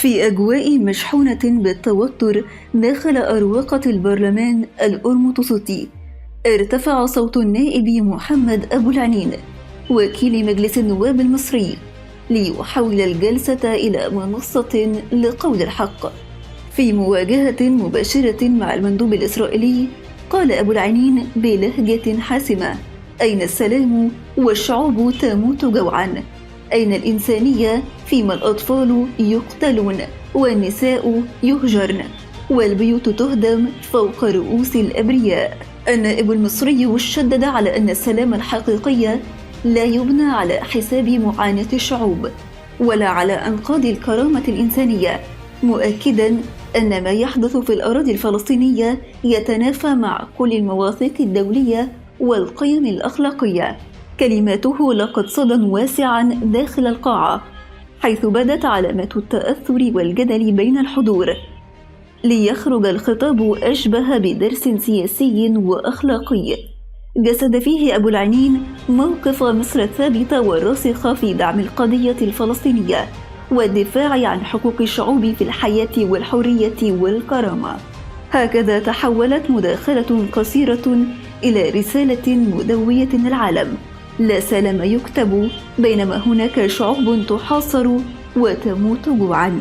في أجواء مشحونة بالتوتر داخل أروقة البرلمان الأرمطسطي، ارتفع صوت النائب محمد أبو العنين وكيل مجلس النواب المصري ليحول الجلسة إلى منصة لقول الحق. في مواجهة مباشرة مع المندوب الإسرائيلي، قال أبو العنين بلهجة حاسمة: أين السلام والشعوب تموت جوعا؟ أين الإنسانية فيما الأطفال يقتلون والنساء يهجرن والبيوت تهدم فوق رؤوس الأبرياء؟ النائب المصري شدد على أن السلام الحقيقي لا يبنى على حساب معاناة الشعوب ولا على أنقاض الكرامة الإنسانية، مؤكداً أن ما يحدث في الأراضي الفلسطينية يتنافى مع كل المواثيق الدولية والقيم الأخلاقية. كلماته لقت صدى واسعاً داخل القاعة، حيث بدت علامات التأثر والجدل بين الحضور، ليخرج الخطاب أشبه بدرس سياسي وأخلاقي جسد فيه أبو العنين موقف مصر الثابت والراسخ في دعم القضية الفلسطينية والدفاع عن حقوق الشعوب في الحياة والحرية والكرامة. هكذا تحولت مداخلة قصيرة إلى رسالة مدوية للعالم: لا سلام يكتب بينما هناك شعوب تحاصر وتموت جوعا.